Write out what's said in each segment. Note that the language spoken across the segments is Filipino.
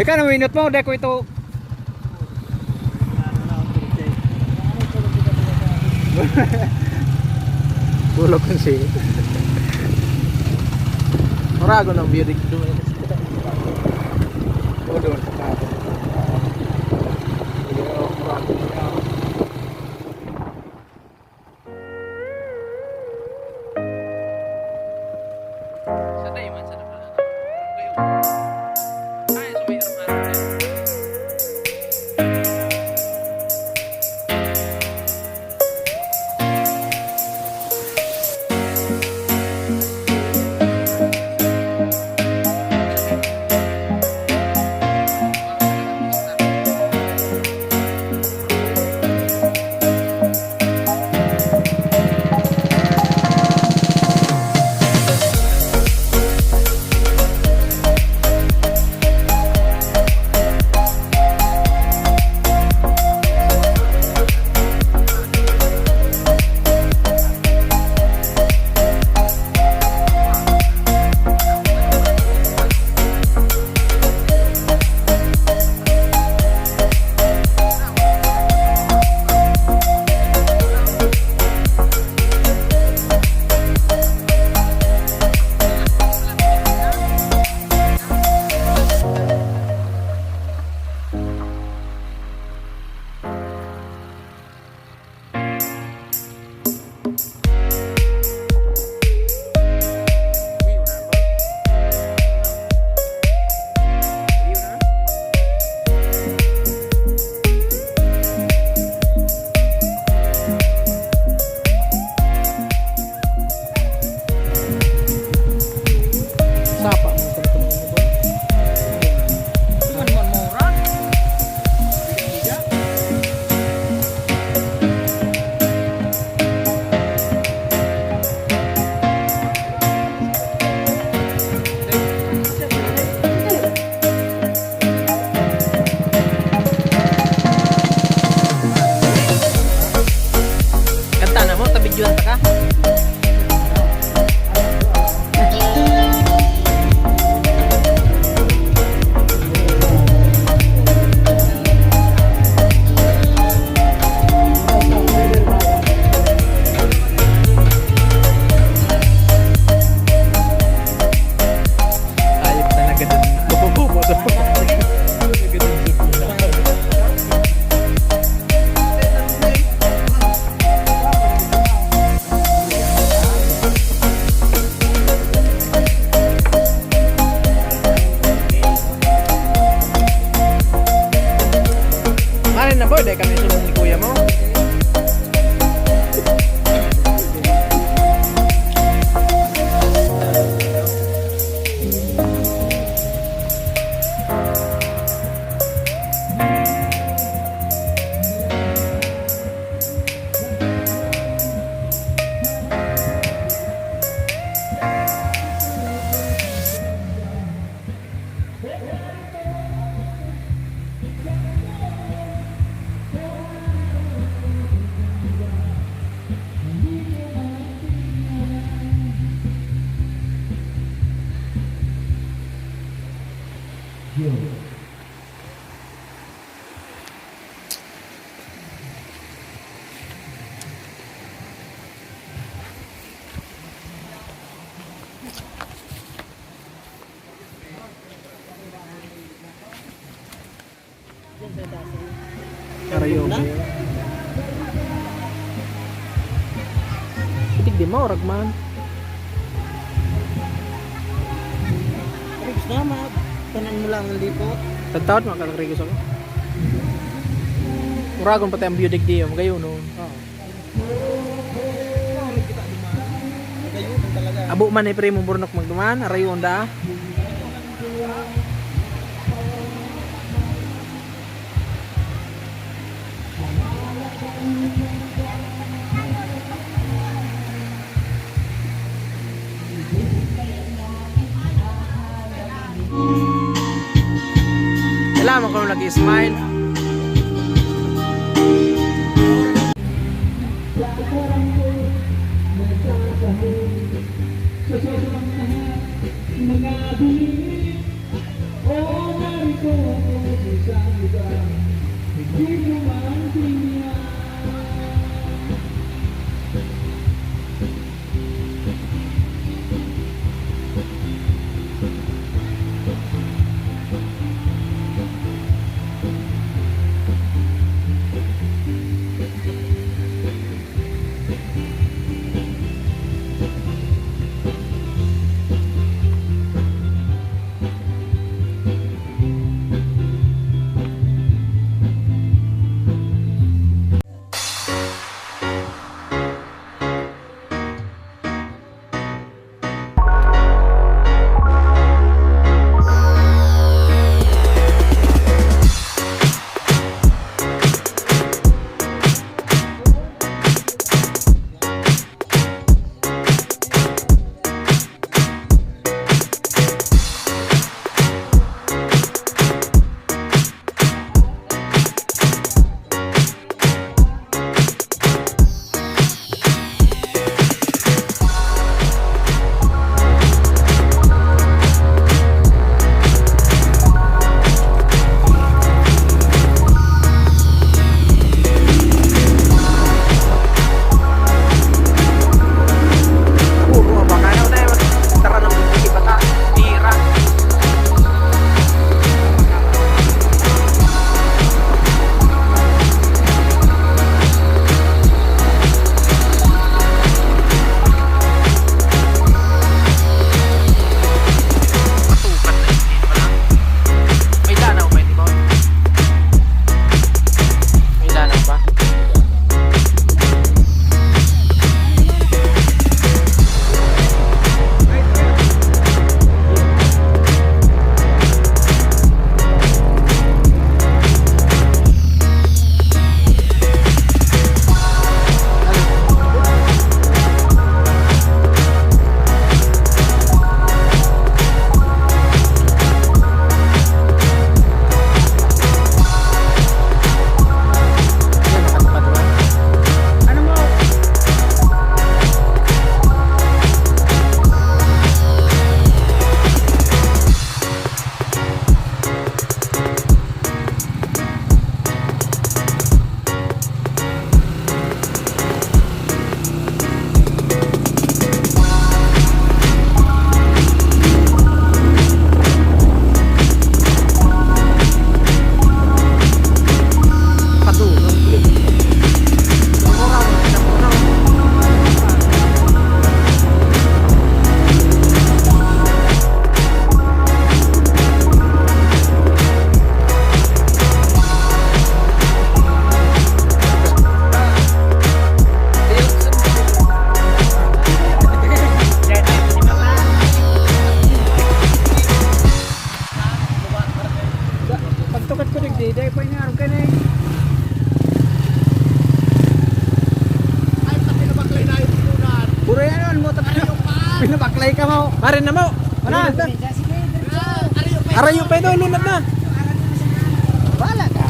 Ikaw na minute mo, deko ito. Bulog kan siya. Marago ng birik doon. O doon sa kapo. Pwede kami sulong ni kuya mo. Karayoke. Itig di mo, ragman. Rigos na, tanan mo lang ang lipot. Tagtawad mga kalagregos ako. Uragon pati ang biyudig di, magayon no. Abo man ay primo burnok magduman, arayon da. Kailangan ko nag-smile. Pinabaklay ka mo. Marin na mo. Mana? Arayo pa ito, lunad na. Wala ka.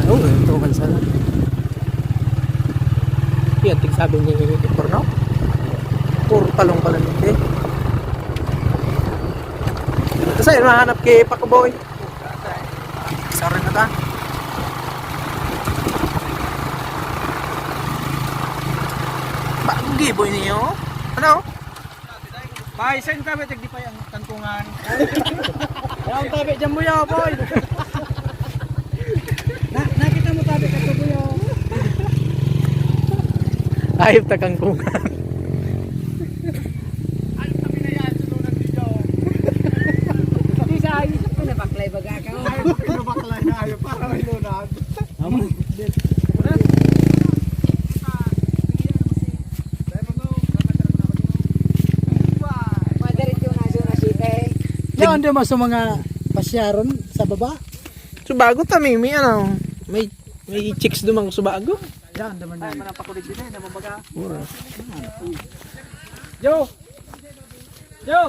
Ano, ito kan sana. Yan, tigsabi niya yung porno. Puro talong pala nito eh. Kasi mahanap kay Pakuboy. Sorry na ta. Bagi boy niyo. Ano? Bay, saan tabi tagdi pa yung kangkungan? Yang tabi jam mo ya boy. Nakita mo tabi ka tubuyo. Ayop ta kangkungan. Ano tabi na yan sunod dito? Di sa ayos pa na baklay baga ka. Pinabaklay na ayo para may lunad. Yan din mo sa mga pasyaron sa baba. Subago ta mimi ano. May chicks dumang subago. Yan naman Ay, yan. manapakulit din eh, nababaga. Mura. Yo! Yo!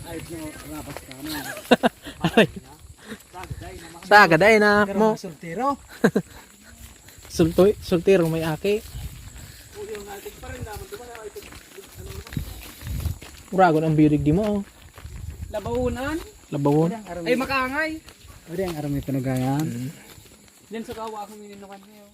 Ay, no, rapas ka na. Ay. Saga day na Pero mo. mga soltero. Sultiro may aki. Uragon ang biyodig di mo. Labaunan. Labawon. Ay makaangay. O di ang arami panugayan. Diyan sa kawa ako mininukan niyo.